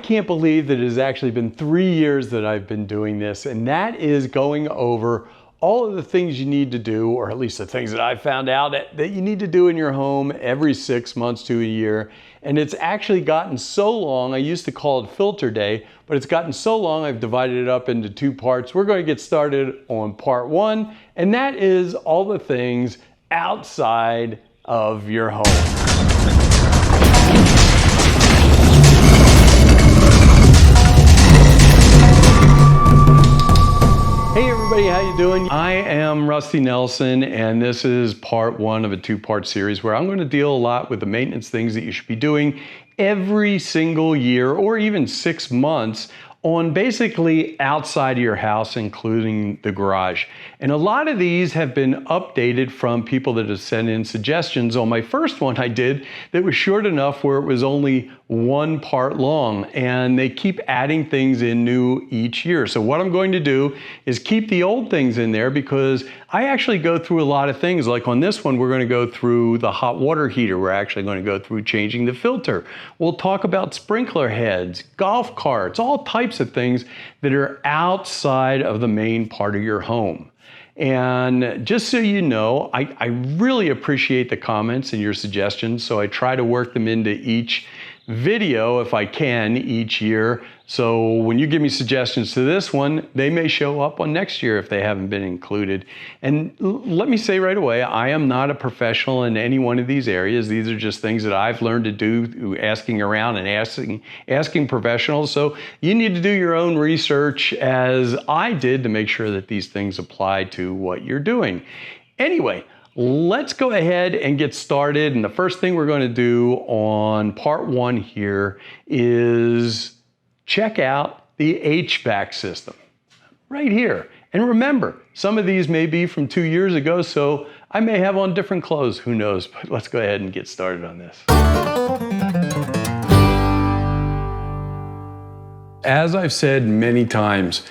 can't believe that it has actually been 3 years that I've been doing this, and that is going over all of the things you need to do, or at least the things that I found out that you need to do in your home every 6 months to a year. And it's actually gotten so long, I used to call it filter day, but it's gotten so long I've divided it up into 2 parts. We're going to get started on part 1, and that is all the things outside of your home. Hey everybody, how you doing? I am Rusty Nelson, and this is part 1 of a 2-part series where I'm going to deal a lot with the maintenance things that you should be doing every single year or even 6 months on basically outside of your house, including the garage. And a lot of these have been updated from people that have sent in suggestions. On my first one I did that was short enough where it was only 1 part long, and they keep adding things in new each year. So what I'm going to do is keep the old things in there, because I actually go through a lot of things. Like on this one, we're going to go through the hot water heater. We're actually going to go through changing the filter. We'll talk about sprinkler heads, golf carts, all types of things that are outside of the main part of your home. And just so you know, I really appreciate the comments and your suggestions, so I try to work them into each video if I can each year. So when you give me suggestions to this one, they may show up on next year if they haven't been included. And let me say right away, I am not a professional in any one of these areas. These are just things that I've learned to do through asking around and asking professionals. So you need to do your own research, as I did, to make sure that these things apply to what you're doing. Anyway, let's go ahead and get started. And the first thing we're going to do on part 1 here is check out the HVAC system right here. And remember, some of these may be from 2 years ago, so I may have on different clothes, who knows? But let's go ahead and get started on this. As I've said many times,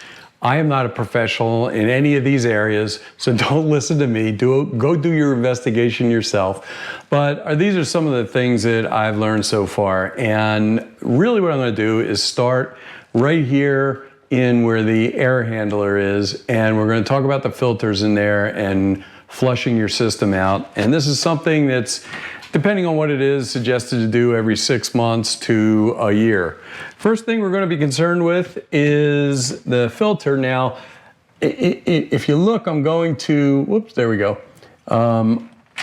I am not a professional in any of these areas, so don't listen to me. Go do your investigation yourself. But these are some of the things that I've learned so far. And really what I'm going to do is start right here in where the air handler is. And we're going to talk about the filters in there and flushing your system out. And this is something that's, depending on what it is, suggested to do every 6 months to a year. First thing we're going to be concerned with is the filter. Now, if you look, I'm going to, whoops, there we go,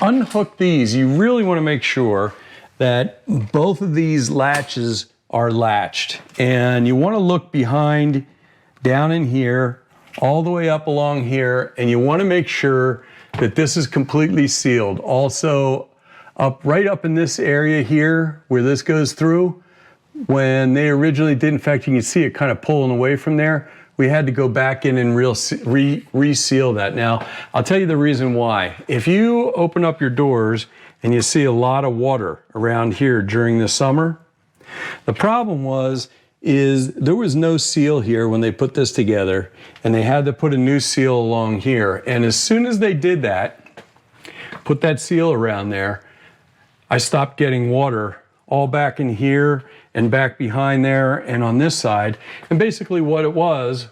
unhook these. You really want to make sure that both of these latches are latched. And you want to look behind, down in here, all the way up along here, and you want to make sure that this is completely sealed. Also, right up in this area here where this goes through, when they originally did, in fact, you can see it kind of pulling away from there. We had to go back in and reseal that. Now, I'll tell you the reason why. If you open up your doors and you see a lot of water around here during the summer, the problem is there was no seal here when they put this together, and they had to put a new seal along here. And as soon as they did that, put that seal around there, I stopped getting water all back in here and back behind there and on this side. And basically what it was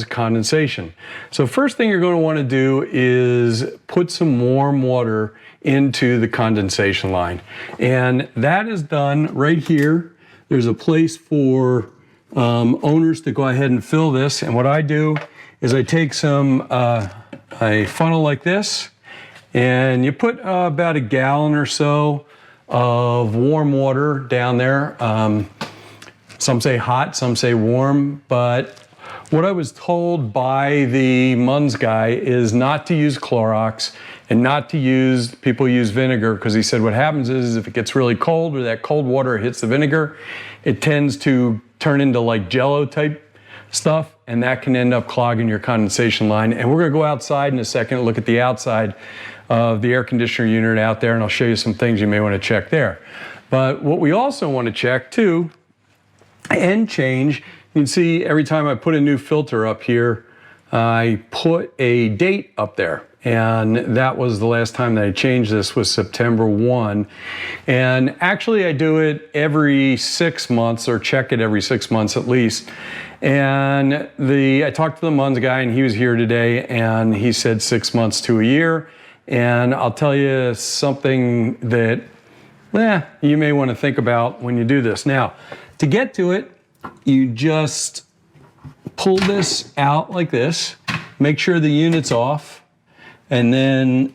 condensation. So first thing you're going to want to do is put some warm water into the condensation line. And that is done right here. There's a place for owners to go ahead and fill this. And what I do is I take a funnel like this, and you put about a gallon or so of warm water down there. Some say hot, some say warm, but what I was told by the Munns guy is not to use Clorox and not to use, people use vinegar, because he said what happens is if it gets really cold or that cold water hits the vinegar, it tends to turn into like Jello type stuff, and that can end up clogging your condensation line. And we're gonna go outside in a second and look at the outside of the air conditioner unit out there, and I'll show you some things you may want to check there. But what we also want to check too, and change, you can see every time I put a new filter up here, I put a date up there. and that was the last time that I changed this, was September 1. And actually I do it every 6 months, or check it every 6 months at least. And I talked to the Munns guy, and he was here today, and he said 6 months to a year. And I'll tell you something that you may want to think about when you do this. Now, to get to it, you just pull this out like this, make sure the unit's off, and then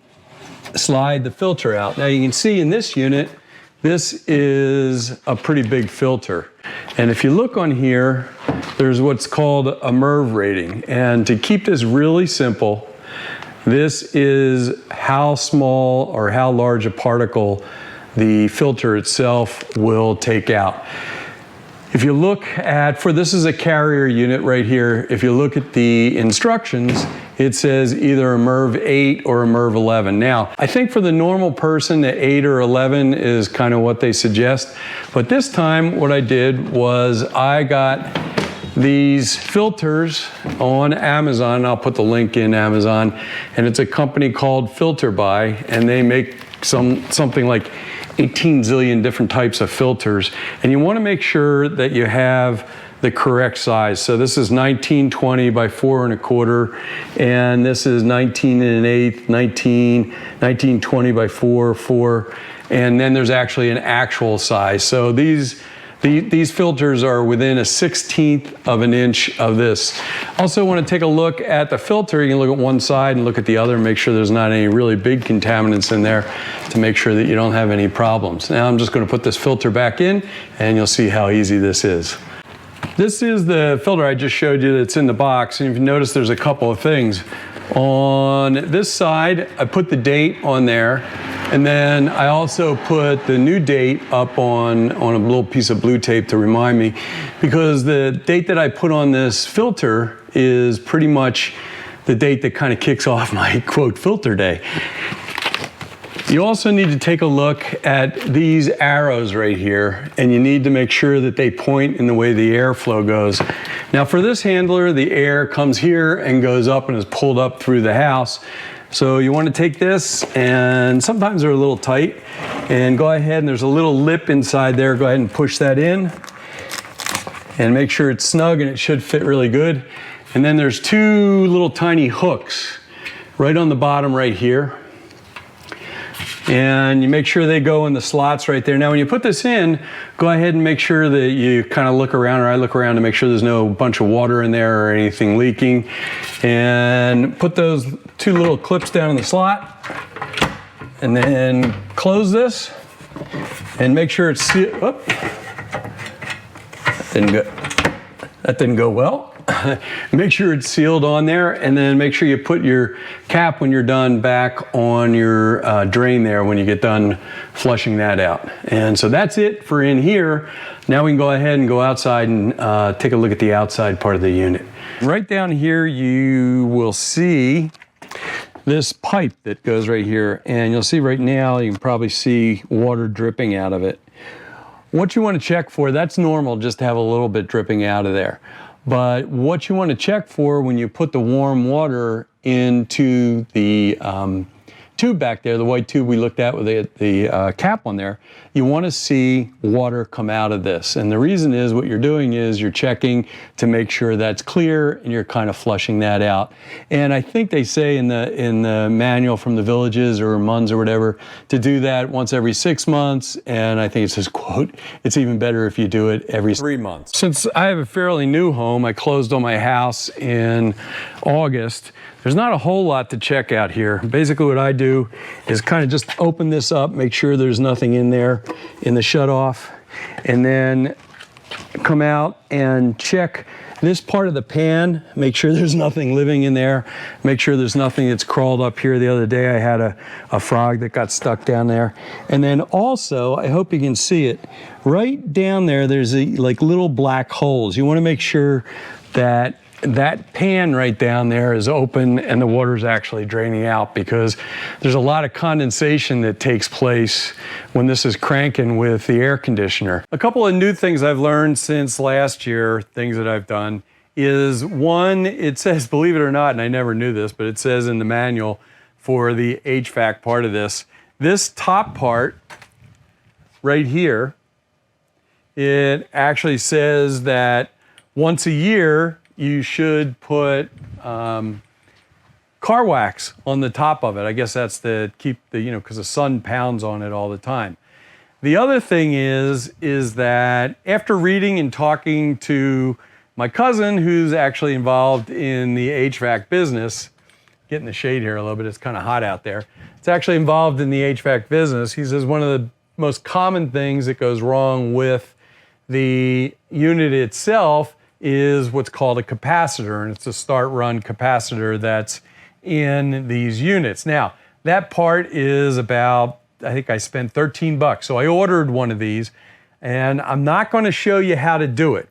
slide the filter out. Now you can see in this unit, this is a pretty big filter. And if you look on here, there's what's called a MERV rating. And to keep this really simple, this is how small or how large a particle the filter itself will take out. If you look at, this is a carrier unit right here, if you look at the instructions, it says either a MERV 8 or a MERV 11. Now, I think for the normal person, the 8 or 11 is kind of what they suggest. But this time, what I did was I got these filters on Amazon. I'll put the link in Amazon. And it's a company called Filter Buy, and they make something like 18 zillion different types of filters, and you want to make sure that you have the correct size. So this is 1920 by 4 1/4, and this is 19 1/8, 1920 by 4, and then there's actually an actual size. So these filters are within a 1/16 of an inch of this. Also want to take a look at the filter. You can look at one side and look at the other and make sure there's not any really big contaminants in there to make sure that you don't have any problems. Now I'm just going to put this filter back in, and you'll see how easy this is. This is the filter I just showed you that's in the box, and if you notice there's a couple of things. On this side, I put the date on there, and then I also put the new date up on a little piece of blue tape to remind me, because the date that I put on this filter is pretty much the date that kind of kicks off my quote filter day. You also need to take a look at these arrows right here, and you need to make sure that they point in the way the airflow goes. Now for this handler, the air comes here and goes up and is pulled up through the house. So you want to take this, and sometimes they're a little tight, and go ahead, and there's a little lip inside there. Go ahead and push that in and make sure it's snug, and it should fit really good. And then there's two little tiny hooks right on the bottom right here. And you make sure they go in the slots right there. Now when you put this in, go ahead and make sure that you kind of look around, or I look around to make sure there's no bunch of water in there or anything leaking. And put those two little clips down in the slot, and then close this and make sure it's sealed. Oh, that didn't go well. Make sure it's sealed on there, and then make sure you put your cap when you're done back on your drain there when you get done flushing that out. And so that's it for in here. Now we can go ahead and go outside and take a look at the outside part of the unit. Right down here you will see this pipe that goes right here, and you'll see right now, you can probably see water dripping out of it. What you want to check for, that's normal just to have a little bit dripping out of there. But what you want to check for when you put the warm water into the tube back there, the white tube we looked at with the cap on there, you want to see water come out of this. And the reason is, what you're doing is you're checking to make sure that's clear, and you're kind of flushing that out. And I think they say in the manual from the villages or Munns or whatever to do that once every 6 months. And I think it says, quote, it's even better if you do it every 3 months. Since I have a fairly new home, I closed on my house in August. There's not a whole lot to check out here. Basically what I do is kind of just open this up, make sure there's nothing in there in the shutoff, and then come out and check this part of the pan, make sure there's nothing living in there, make sure there's nothing that's crawled up here. The other day I had a frog that got stuck down there. And then also, I hope you can see it, right down there, there's like little black holes. You want to make sure that that pan right down there is open and the water's actually draining out, because there's a lot of condensation that takes place when this is cranking with the air conditioner. A couple of new things I've learned since last year, things that I've done, is one, it says, believe it or not, and I never knew this, but it says in the manual, for the HVAC part of this. This top part right here, it actually says that once a year you should put car wax on the top of it. I guess that's to keep the, you know, because the sun pounds on it all the time. The other thing is that after reading and talking to my cousin, who's actually involved in the HVAC business, getting the shade here a little bit, it's kind of hot out there. It's actually involved in the HVAC business. He says one of the most common things that goes wrong with the unit itself is what's called a capacitor, and it's a start-run capacitor that's in these units. Now, that part is about, I think I spent 13 bucks. So I ordered one of these, and I'm not going to show you how to do it,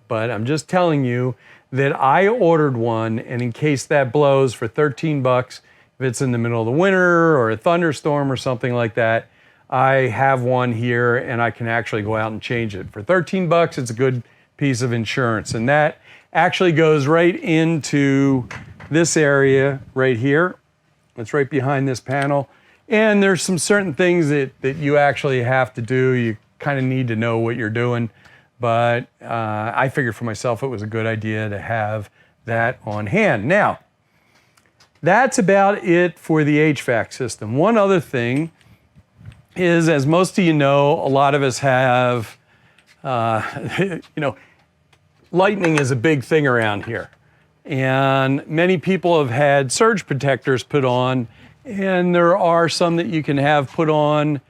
but I'm just telling you that I ordered one, and in case that blows for 13 bucks, if it's in the middle of the winter or a thunderstorm or something like that, I have one here and I can actually go out and change it. For 13 bucks, it's a good piece of insurance. And that actually goes right into this area right here. It's right behind this panel. And there's some certain things that you actually have to do. You kind of need to know what you're doing. But I figured for myself it was a good idea to have that on hand. Now, that's about it for the HVAC system. One other thing is, as most of you know, a lot of us have, you know, lightning is a big thing around here. And many people have had surge protectors put on, and there are some that you can have put on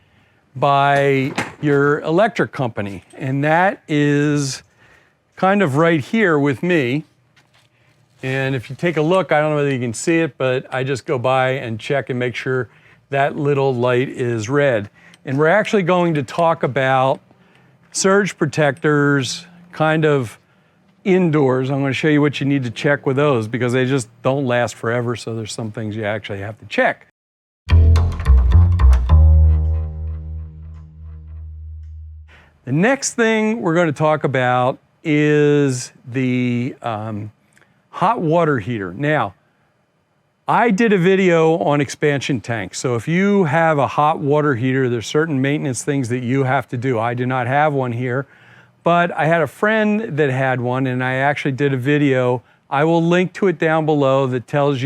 by your electric company. And that is kind of right here with me. And if you take a look, I don't know whether you can see it, but I just go by and check and make sure that little light is red. And we're actually going to talk about surge protectors kind of indoors. I'm going to show you what you need to check with those because they just don't last forever, so there's some things you actually have to check. The next thing we're going to talk about is the hot water heater. Now, I did a video on expansion tanks, so if you have a hot water heater, there's certain maintenance things that you have to do. I do not have one here, but I had a friend that had one, and I actually did a video. I will link to it down below that shows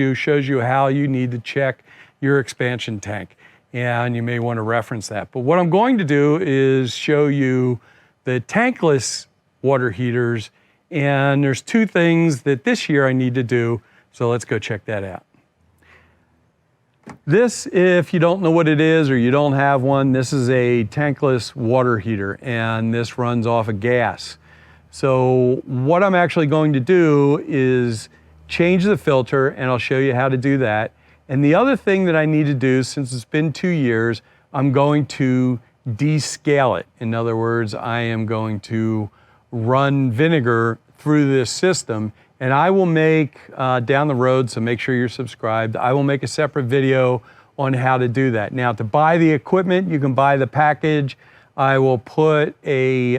you how you need to check your expansion tank, and you may want to reference that. But what I'm going to do is show you the tankless water heaters, and there's two things that this year I need to do, so let's go check that out. This, if you don't know what it is or you don't have one, this is a tankless water heater, and this runs off of gas. So what I'm actually going to do is change the filter, and I'll show you how to do that. And the other thing that I need to do, since it's been 2 years, I'm going to descale it. In other words, I am going to run vinegar through this system, and I will make, down the road, so make sure you're subscribed, I will make a separate video on how to do that. Now, to buy the equipment, you can buy the package. I will put a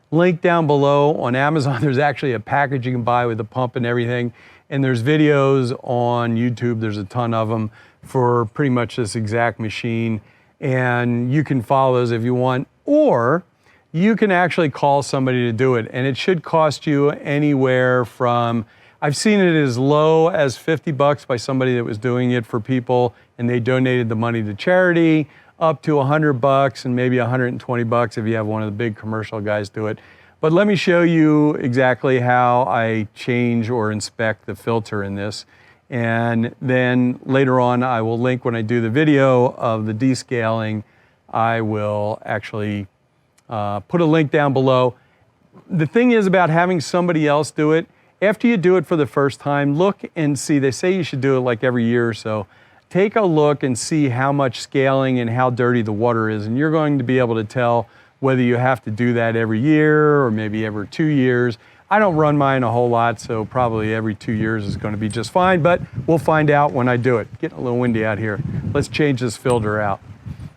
link down below on Amazon. There's actually a package you can buy with the pump and everything. And there's videos on YouTube, there's a ton of them, for pretty much this exact machine. And you can follow those if you want, or you can actually call somebody to do it. And it should cost you anywhere from, I've seen it as low as 50 bucks by somebody that was doing it for people and they donated the money to charity, up to 100 bucks and maybe 120 bucks if you have one of the big commercial guys do it. But let me show you exactly how I change or inspect the filter in this. And then later on, I will link, when I do the video of the descaling, I will actually put a link down below. The thing is about having somebody else do it, after you do it for the first time, look and see, they say you should do it like every year or so. Take a look and see how much scaling and how dirty the water is, and you're going to be able to tell whether you have to do that every year or maybe every 2 years. I don't run mine a whole lot, so probably every 2 years is going to be just fine, but we'll find out when I do it. Getting a little windy out here. Let's change this filter out.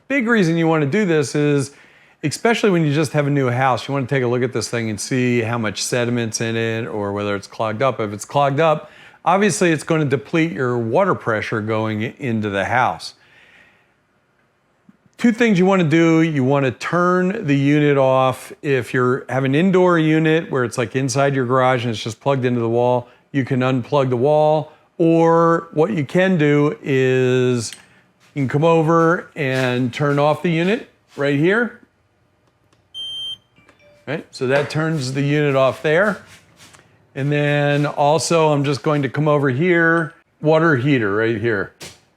Big reason you want to do this is, especially when you just have a new house, you want to take a look at this thing and see how much sediment's in it or whether it's clogged up. If it's clogged up, obviously it's going to deplete your water pressure going into the house. Two things you want to do. You want to turn the unit off. If you have an indoor unit where it's like inside your garage and it's just plugged into the wall, you can unplug the wall. Or what you can do is you can come over and turn off the unit right here. Right, so that turns the unit off there. And then also I'm just going to come over here, water heater right here,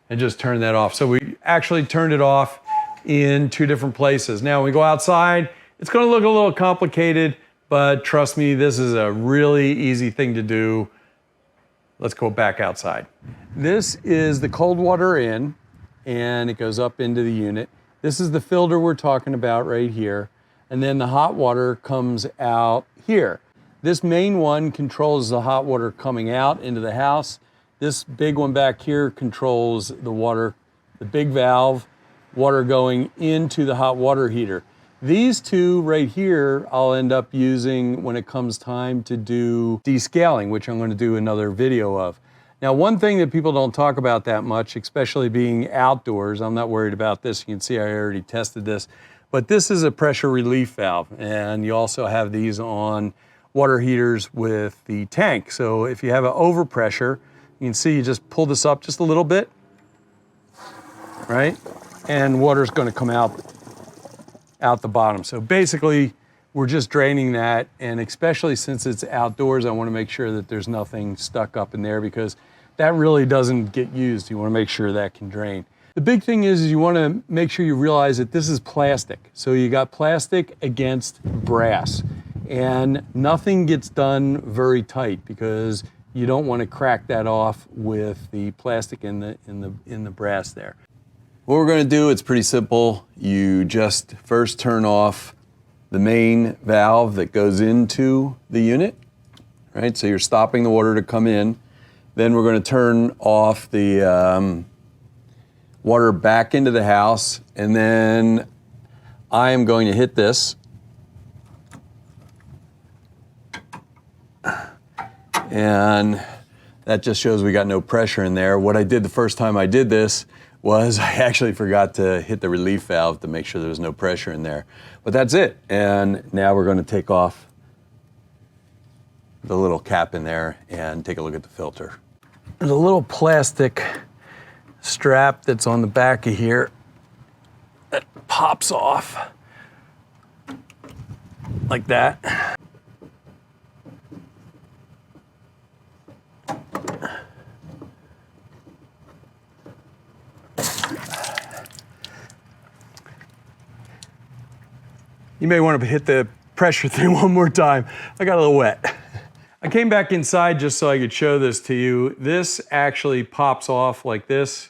and just turn that off. So we actually turned it off in two different places. Now when we go outside, it's going to look a little complicated, but trust me, this is a really easy thing to do. Let's go back outside. This is the cold water in, and it goes up into the unit. This is the filter we're talking about right here. And then the hot water comes out here. This main one controls the hot water coming out into the house. This big one back here controls the water, the big valve, water going into the hot water heater. These two right here, I'll end up using when it comes time to do descaling, which I'm going to do another video of. Now, one thing that people don't talk about that much, especially being outdoors, I'm not worried about this. You can see I already tested this, but this is a pressure relief valve. And you also have these on water heaters with the tank. So if you have an overpressure, you can see you just pull this up just a little bit, right? And water's going to come out the bottom. So basically, we're just draining that, and especially since it's outdoors, I want to make sure that there's nothing stuck up in there because that really doesn't get used. You want to make sure that can drain. The big thing is you want to make sure you realize that this is plastic. So you got plastic against brass, and nothing gets done very tight because you don't want to crack that off with the plastic in the brass there. What we're going to do, it's pretty simple. You just first turn off the main valve that goes into the unit, right? So you're stopping the water to come in. Then we're going to turn off the water back into the house, and then I am going to hit this. And that just shows we got no pressure in there. What I did the first time I did this was I actually forgot to hit the relief valve to make sure there was no pressure in there. But that's it. And now we're going to take off the little cap in there and take a look at the filter. There's a little plastic strap that's on the back of here that pops off like that. You may want to hit the pressure thing one more time. I got a little wet. I came back inside just so I could show this to you. This actually pops off like this.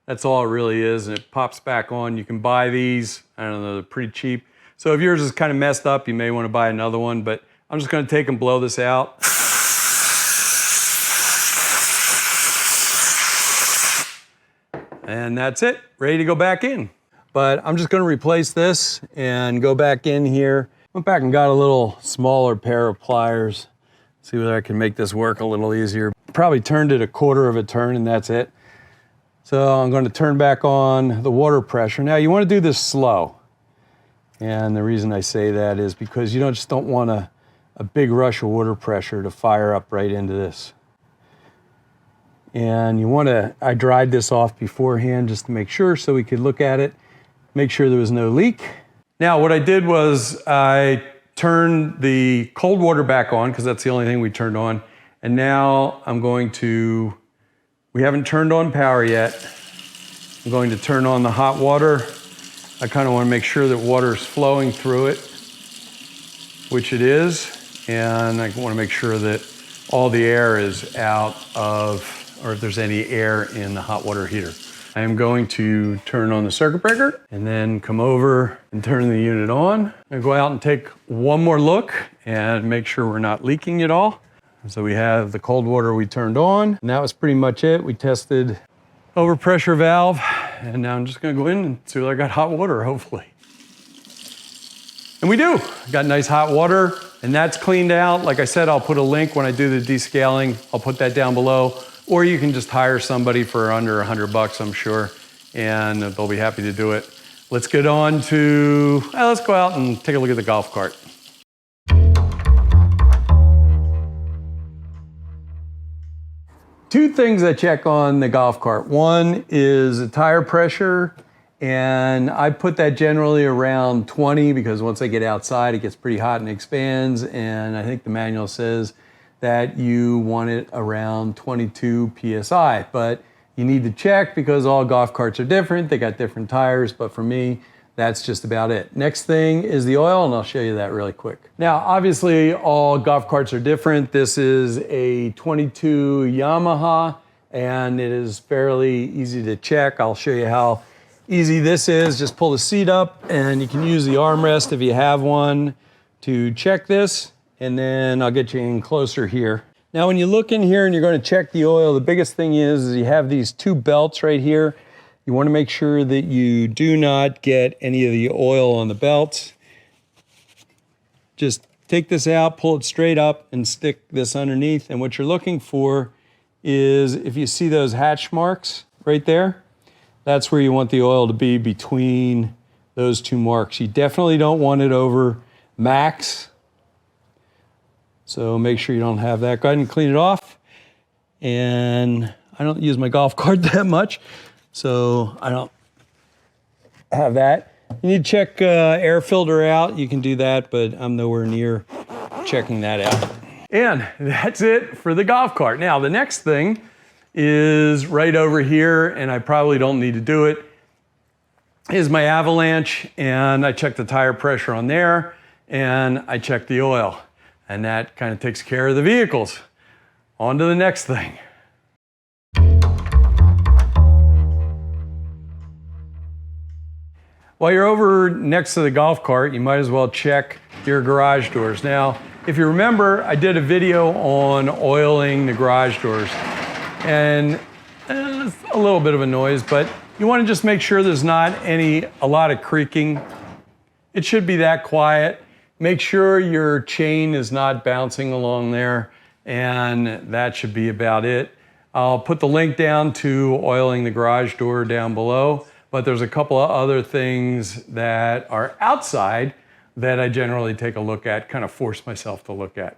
That's all it really is, and it pops back on. You can buy these. I don't know, they're pretty cheap. So if yours is kind of messed up, you may want to buy another one, but I'm just going to take and blow this out. And that's it, ready to go back in. But I'm just gonna replace this and go back in here. Went back and got a little smaller pair of pliers. See whether I can make this work a little easier. Probably turned it a quarter of a turn and that's it. So I'm gonna turn back on the water pressure. Now you wanna do this slow. And the reason I say that is because you just don't want a big rush of water pressure to fire up right into this. And you wanna, I dried this off beforehand just to make sure so we could look at it. Make sure there was no leak. Now what I did was I turned the cold water back on because that's the only thing we turned on. And now I'm going to, we haven't turned on power yet. I'm going to turn on the hot water. I kind of want to make sure that water is flowing through it, which it is. And I want to make sure that all the air is out of, or if there's any air in the hot water heater. I am going to turn on the circuit breaker and then come over and turn the unit on. I'm gonna go out and take one more look and make sure we're not leaking at all. So we have the cold water we turned on, and that was pretty much it. We tested overpressure valve, and now I'm just gonna go in and see whether I got hot water, hopefully. And we do. Got nice hot water, and that's cleaned out. Like I said, I'll put a link when I do the descaling. I'll put that down below. Or you can just hire somebody for under $100, I'm sure, and they'll be happy to do it. Let's get on to, let's go out and take a look at the golf cart. Two things I check on the golf cart. One is the tire pressure, and I put that generally around 20 because once I get outside, it gets pretty hot and expands, and I think the manual says that you want it around 22 PSI, but you need to check because all golf carts are different. They got different tires, but for me, that's just about it. Next thing is the oil, and I'll show you that really quick. Now, obviously, all golf carts are different. This is a 22 Yamaha, and it is fairly easy to check. I'll show you how easy this is. Just pull the seat up, and you can use the armrest if you have one to check this, and then I'll get you in closer here. Now, when you look in here and you're going to check the oil, the biggest thing is you have these two belts right here. You want to make sure that you do not get any of the oil on the belts. Just take this out, pull it straight up, and stick this underneath. And what you're looking for is, if you see those hatch marks right there, that's where you want the oil to be, between those two marks. You definitely don't want it over max. So make sure you don't have that. Go ahead and clean it off. And I don't use my golf cart that much, so I don't have that. You need to check air filter out. You can do that, but I'm nowhere near checking that out. And that's it for the golf cart. Now, the next thing is right over here, and I probably don't need to do it, is my avalanche, and I check the tire pressure on there, and I check the oil. And that kind of takes care of the vehicles. On to the next thing. While you're over next to the golf cart, you might as well check your garage doors. Now, if you remember, I did a video on oiling the garage doors, and it's a little bit of a noise, but you want to just make sure there's not a lot of creaking. It should be that quiet. Make sure your chain is not bouncing along there, and that should be about it. I'll put the link down to oiling the garage door down below, but there's a couple of other things that are outside that I generally take a look at, kind of force myself to look at.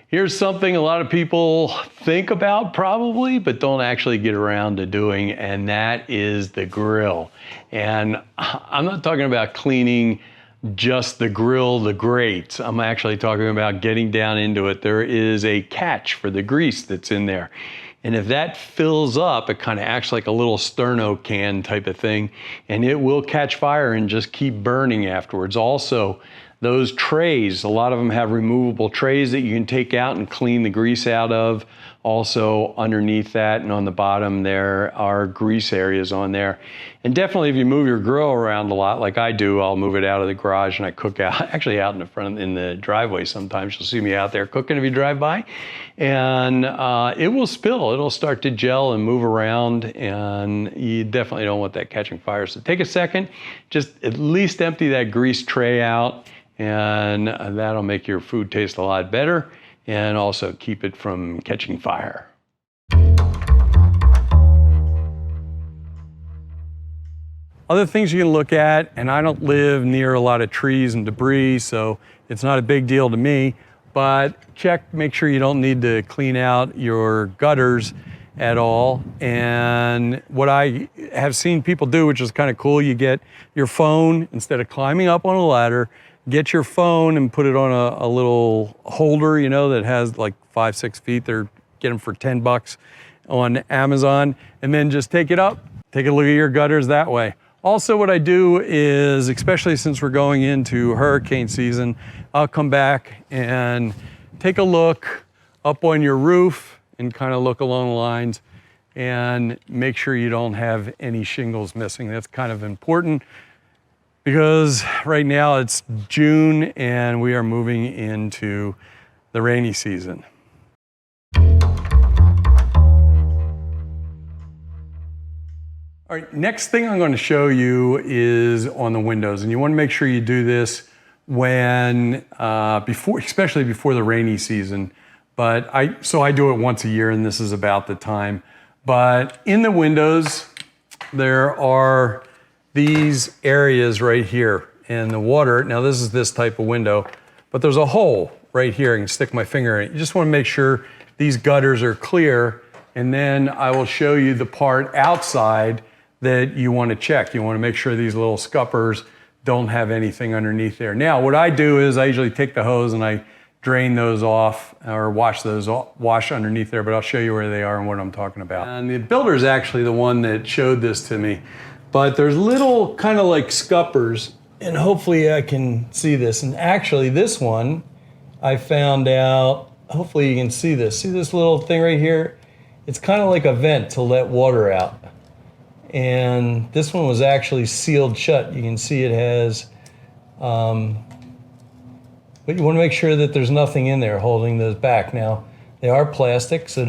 Here's something a lot of people think about probably, but don't actually get around to doing, and that is the grill. And I'm not talking about cleaning just the grill, the grates. I'm actually talking about getting down into it. There is a catch for the grease that's in there. And if that fills up, it kind of acts like a little sterno can type of thing, and it will catch fire and just keep burning afterwards. Also, those trays, a lot of them have removable trays that you can take out and clean the grease out of. Also, underneath that and on the bottom, there are grease areas on there. And definitely, if you move your grill around a lot, like I do, I'll move it out of the garage and I cook out, actually out in the front, in the driveway sometimes. You'll see me out there cooking if you drive by. And it will spill. It'll start to gel and move around, and you definitely don't want that catching fire. So take a second, just at least empty that grease tray out, and that'll make your food taste a lot better and also keep it from catching fire. Other things you can look at, and I don't live near a lot of trees and debris, so it's not a big deal to me, but make sure you don't need to clean out your gutters at all. And what I have seen people do, which is kind of cool, you get your phone, instead of climbing up on a ladder, get your phone and put it on a little holder, you know, that has like 5-6 feet. Get them for $10 on Amazon, and then just take it up, take a look at your gutters that way. Also, what I do is, especially since we're going into hurricane season, I'll come back and take a look up on your roof and kind of look along the lines and make sure you don't have any shingles missing. That's kind of important, because right now it's June and we are moving into the rainy season. All All right, next thing I'm going to show you is on the windows, and you want to make sure you do this when, especially before the rainy season. But I do it once a year, and this is about the time. But in the windows, there are these areas right here, and the water, now this is this type of window, but there's a hole right here. I can stick my finger in it. You just want to make sure these gutters are clear, and then I will show you the part outside that you want to check. You want to make sure these little scuppers don't have anything underneath there. Now, what I do is I usually take the hose and I drain those off or wash underneath there, but I'll show you where they are and what I'm talking about. And the builder is actually the one that showed this to me, but there's little kind of like scuppers, and hopefully I can see this. And actually this one, I found out, hopefully you can see this. See this little thing right here? It's kind of like a vent to let water out. And this one was actually sealed shut. You can see it has, but you want to make sure that there's nothing in there holding those back. Now, they are plastic, so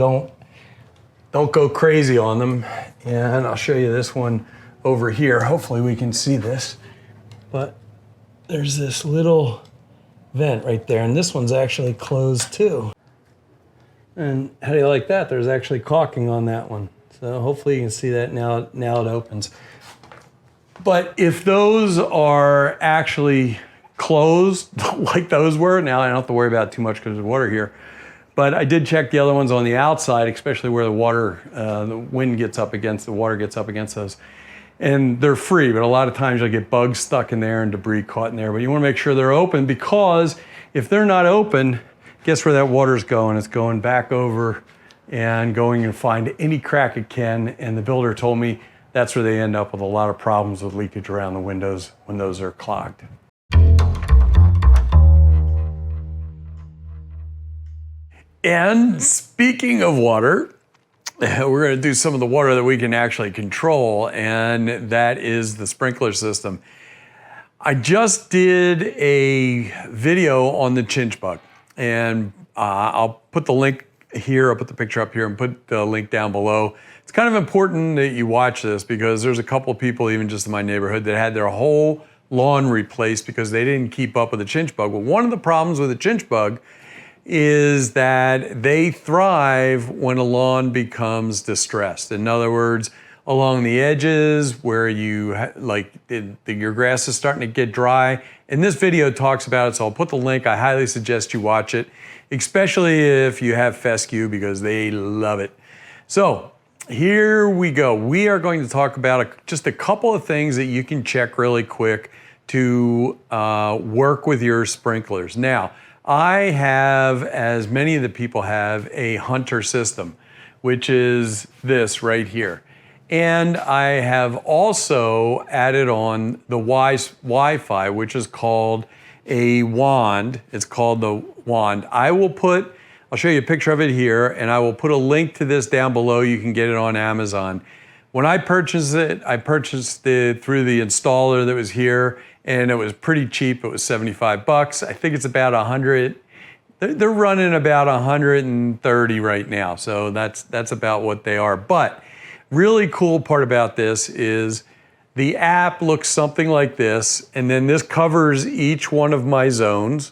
don't go crazy on them. And I'll show you this one over here. Hopefully we can see this. But there's this little vent right there, and this one's actually closed too. And how do you like that? There's actually caulking on that one. So hopefully you can see that now it opens. But if those are actually closed like those were, now I don't have to worry about it too much because there's water here. But I did check the other ones on the outside, especially where the water, the wind gets up against, the water gets up against those. And they're free, but a lot of times you'll get bugs stuck in there and debris caught in there. But you want to make sure they're open, because if they're not open, guess where that water's going? It's going back over and going and find any crack it can. And the builder told me that's where they end up with a lot of problems with leakage around the windows when those are clogged. And speaking of water, we're going to do some of the water that we can actually control, and that is the sprinkler system. I just did a video on the chinch bug, and I'll put the link here, I'll put the picture up here and put the link down below. It's kind of important that you watch this, because there's a couple of people, even just in my neighborhood, that had their whole lawn replaced because they didn't keep up with the chinch bug. Well, one of the problems with the chinch bug is that they thrive when a lawn becomes distressed. In other words, along the edges where your grass is starting to get dry. And this video talks about it, so I'll put the link. I highly suggest you watch it, especially if you have fescue, because they love it. So here we go. We are going to talk about just a couple of things that you can check really quick to work with your sprinklers. Now, I have, as many of the people have, a Hunter system, which is this right here. And I have also added on the Wi-Fi, which is called a wand. It's called the wand. I'll show you a picture of it here, and I will put a link to this down below. You can get it on Amazon. When I purchased it, I purchased it through the installer that was here, and it was pretty cheap. It was 75 bucks. I think it's about 100. They're running about 130 right now. So that's about what they are. But really cool part about this is the app looks something like this, and then this covers each one of my zones.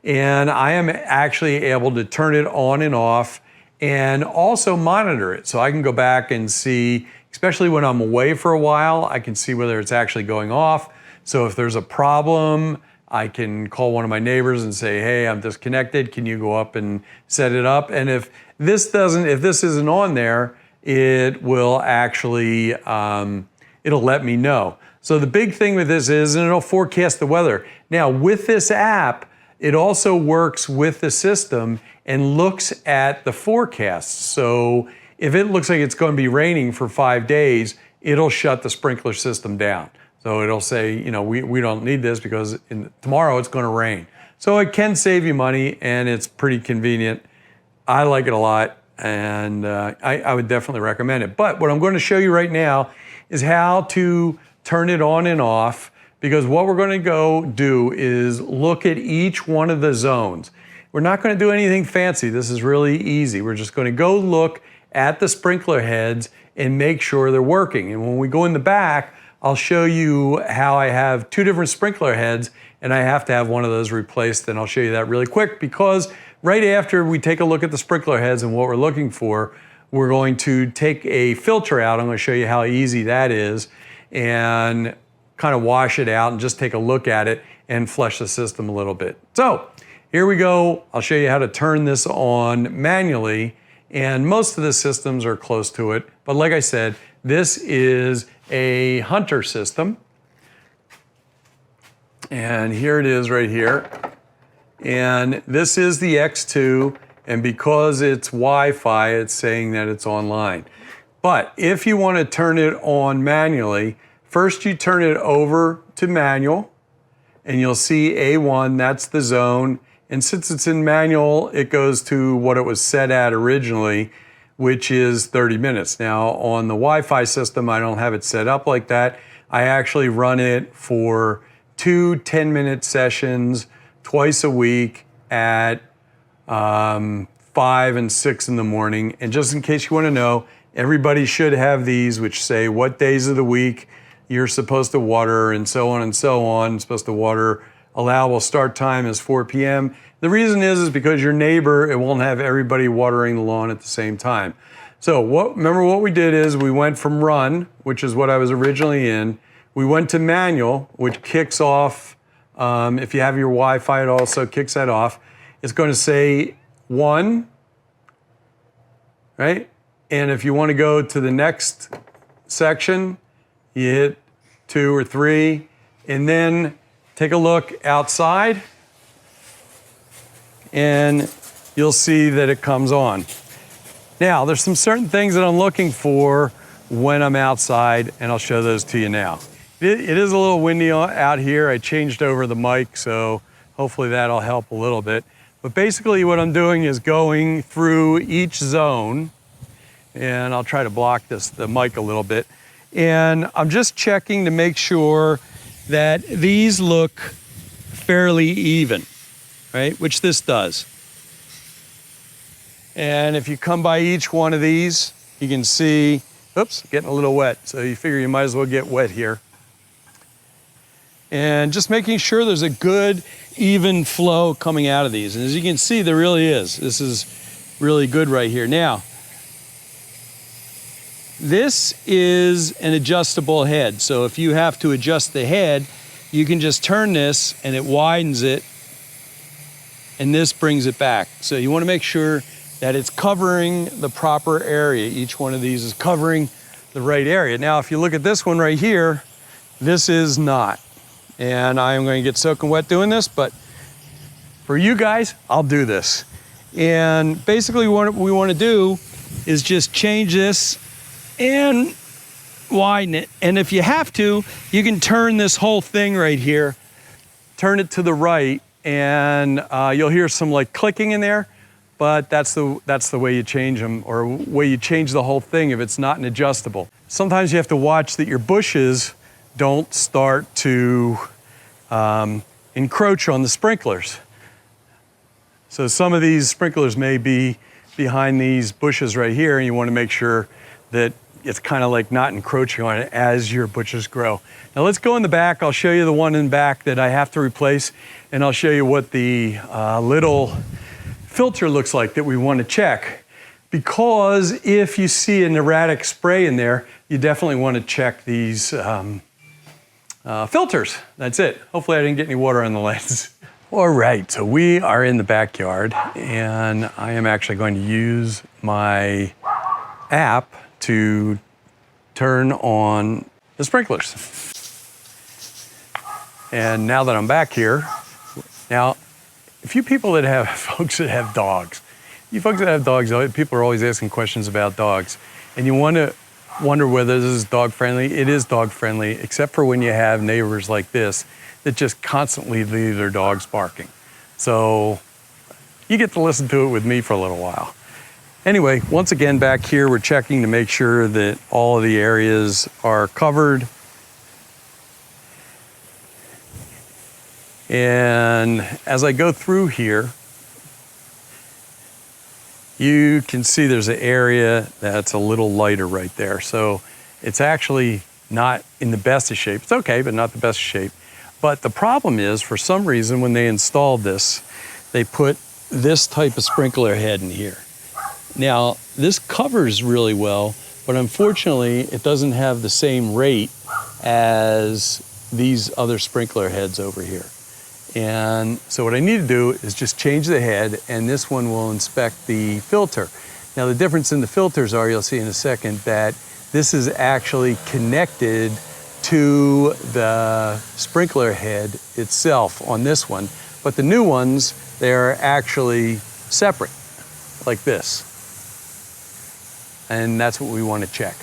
And I am actually able to turn it on and off and also monitor it. So I can go back and see, especially when I'm away for a while, I can see whether it's actually going off. So if there's a problem, I can call one of my neighbors and say, hey, I'm disconnected. Can you go up and set it up? And if this isn't on there, it will actually, it'll let me know. So the big thing with this is, and it'll forecast the weather. Now with this app, it also works with the system and looks at the forecast. So if it looks like it's going to be raining for 5 days, it'll shut the sprinkler system down. So it'll say, we don't need this because tomorrow it's going to rain. So it can save you money, and it's pretty convenient. I like it a lot, and I would definitely recommend it. But what I'm going to show you right now is how to turn it on and off, because what we're going to go do is look at each one of the zones. We're not going to do anything fancy. This is really easy. We're just going to go look at the sprinkler heads and make sure they're working. And when we go in the back, I'll show you how I have 2 different sprinkler heads and I have to have one of those replaced, and I'll show you that really quick, because right after we take a look at the sprinkler heads and what we're looking for, we're going to take a filter out. I'm going to show you how easy that is and kind of wash it out and just take a look at it and flush the system a little bit. So here we go. I'll show you how to turn this on manually, and most of the systems are close to it. But like I said, this is a Hunter system. And here it is right here. And this is the X2, and because it's Wi-Fi, it's saying that it's online. But if you want to turn it on manually, first you turn it over to manual, and you'll see A1, that's the zone. And since it's in manual, it goes to what it was set at originally, which is 30 minutes. Now, on the Wi-Fi system, I don't have it set up like that. I actually run it for 2 10-minute sessions twice a week at 5 and 6 in the morning. And just in case you want to know, everybody should have these, which say what days of the week you're supposed to water and so on and so on. Supposed to water, allowable start time is 4 p.m. The reason is because your neighbor, it won't have everybody watering the lawn at the same time. So remember what we did is we went from run, which is what I was originally in. We went to manual, which kicks off, if you have your Wi-Fi, it also kicks that off. It's going to say 1, right? And if you want to go to the next section, you hit 2 or 3, and then take a look outside, and you'll see that it comes on. Now, there's some certain things that I'm looking for when I'm outside, and I'll show those to you now. It is a little windy out here. I changed over the mic, so hopefully that'll help a little bit. But basically what I'm doing is going through each zone, and I'll try to block the mic a little bit. And I'm just checking to make sure that these look fairly even, right? Which this does. And if you come by each one of these, you can see, oops, getting a little wet. So you figure you might as well get wet here. And just making sure there's a good, even flow coming out of these. And as you can see, there really is. This is really good right here. Now, this is an adjustable head. So if you have to adjust the head, you can just turn this and it widens it, and this brings it back. So you want to make sure that it's covering the proper area. Each one of these is covering the right area. Now, if you look at this one right here, this is not. And I'm going to get soaking wet doing this, but for you guys, I'll do this. And basically what we want to do is just change this and widen it. And if you have to, you can turn this whole thing right here, turn it to the right, and you'll hear some like clicking in there, but that's the way you change them, or way you change the whole thing if it's not an adjustable. Sometimes you have to watch that your bushes don't start to encroach on the sprinklers. So some of these sprinklers may be behind these bushes right here, and you want to make sure that it's kind of like not encroaching on it as your bushes grow. Now let's go in the back. I'll show you the one in back that I have to replace, and I'll show you what the little filter looks like that we want to check. Because if you see an erratic spray in there, you definitely want to check these filters. That's it. Hopefully I didn't get any water on the lens. All right, so we are in the backyard, and I am actually going to use my app to turn on the sprinklers. And now that I'm back here, now, if you people that have, folks that have dogs, you folks that have dogs, people are always asking questions about dogs, and you want to wonder whether this is dog friendly. It is dog friendly, except for when you have neighbors like this that just constantly leave their dogs barking. So you get to listen to it with me for a little while. Anyway, once again, back here, we're checking to make sure that all of the areas are covered. And as I go through here, you can see there's an area that's a little lighter right there. So it's actually not in the best of shape. It's okay, but not the best of shape. But the problem is, for some reason, when they installed this, they put this type of sprinkler head in here. Now, this covers really well, but unfortunately, it doesn't have the same rate as these other sprinkler heads over here. And so what I need to do is just change the head, and this one will inspect the filter. Now, the difference in the filters are, you'll see in a second, that this is actually connected to the sprinkler head itself on this one, but the new ones, they're actually separate, like this. And that's what we want to check.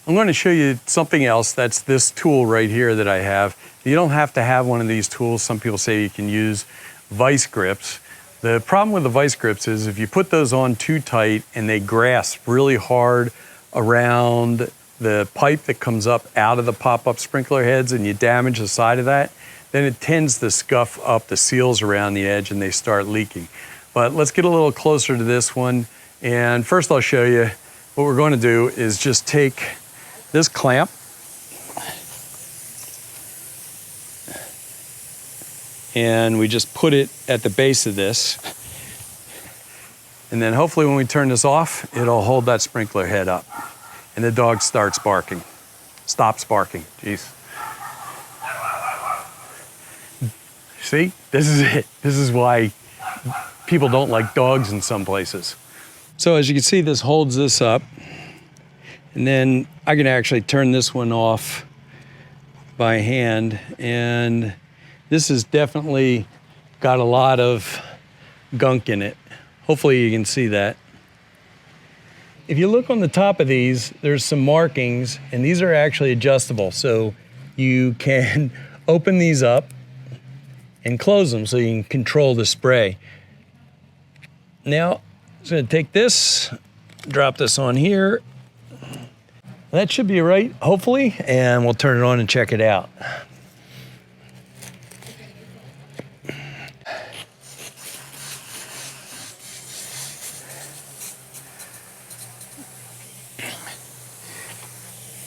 I'm going to show you something else. That's this tool right here that I have. You don't have to have one of these tools. Some people say you can use vice grips. The problem with the vice grips is if you put those on too tight and they grasp really hard around the pipe that comes up out of the pop-up sprinkler heads and you damage the side of that, then it tends to scuff up the seals around the edge and they start leaking. But let's get a little closer to this one. And first I'll show you what we're going to do is just take this clamp and we just put it at the base of this. And then hopefully when we turn this off, it'll hold that sprinkler head up. And the dog starts barking. Stops barking, jeez. See, this is it. This is why people don't like dogs in some places. So as you can see, this holds this up. And then I can actually turn this one off by hand. And this has definitely got a lot of gunk in it. Hopefully you can see that. If you look on the top of these, there's some markings, and these are actually adjustable. So you can open these up and close them so you can control the spray. Now, I'm just gonna take this, drop this on here. That should be right, hopefully, and we'll turn it on and check it out.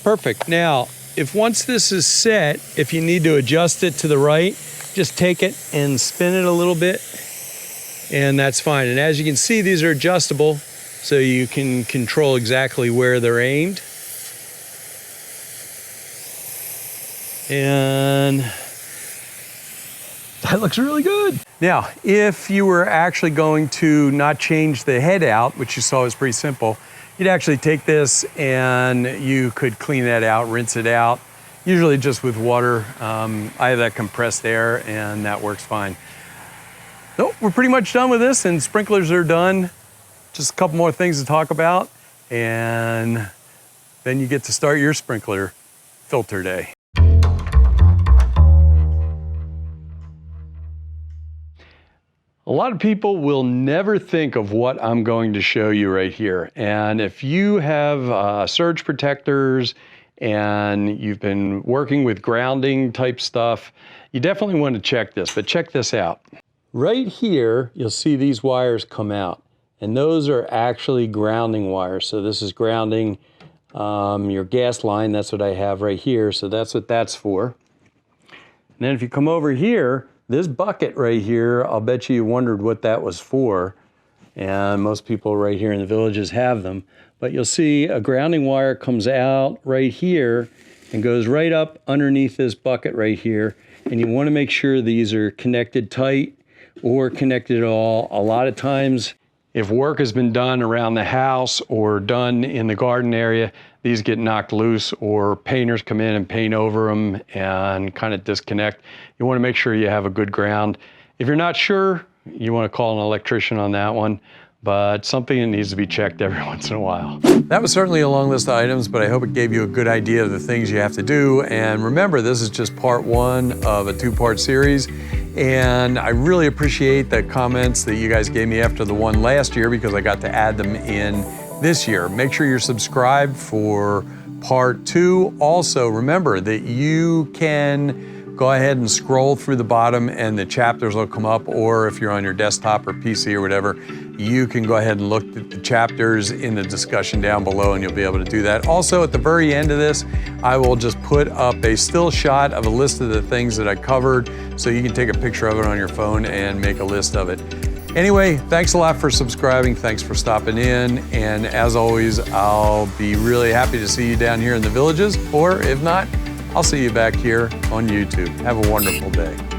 Perfect. Now, if once this is set, if you need to adjust it to the right, just take it and spin it a little bit, and that's fine. And as you can see, these are adjustable, so you can control exactly where they're aimed. And that looks really good. Now, if you were actually going to not change the head out, which you saw was pretty simple, you'd actually take this and you could clean that out, rinse it out, usually just with water. I have that compressed air and that works fine. So we're pretty much done with this, and sprinklers are done. Just a couple more things to talk about, and then you get to start your sprinkler filter day. A lot of people will never think of what I'm going to show you right here. And if you have surge protectors and you've been working with grounding type stuff, you definitely want to check this, but check this out. Right here, you'll see these wires come out, and those are actually grounding wires. So this is grounding your gas line. That's what I have right here. So that's what that's for. And then if you come over here, this bucket right here, I'll bet you wondered what that was for. And most people right here in the villages have them. But you'll see a grounding wire comes out right here and goes right up underneath this bucket right here. And you want to make sure these are connected tight or connected at all. A lot of times, if work has been done around the house or done in the garden area, these get knocked loose, or painters come in and paint over them and kind of disconnect. You want to make sure you have a good ground. If you're not sure, you want to call an electrician on that one, but something that needs to be checked every once in a while. That was certainly a long list of items, but I hope it gave you a good idea of the things you have to do. And remember, this is just part one of a two-part series. And I really appreciate the comments that you guys gave me after the one last year, because I got to add them in this year. Make sure you're subscribed for part two. Also, remember that you can go ahead and scroll through the bottom and the chapters will come up, or if you're on your desktop or PC or whatever, you can go ahead and look at the chapters in the discussion down below and you'll be able to do that. Also, at the very end of this, I will just put up a still shot of a list of the things that I covered so you can take a picture of it on your phone and make a list of it. Anyway, thanks a lot for subscribing. Thanks for stopping in. And as always, I'll be really happy to see you down here in the villages, or if not, I'll see you back here on YouTube. Have a wonderful day.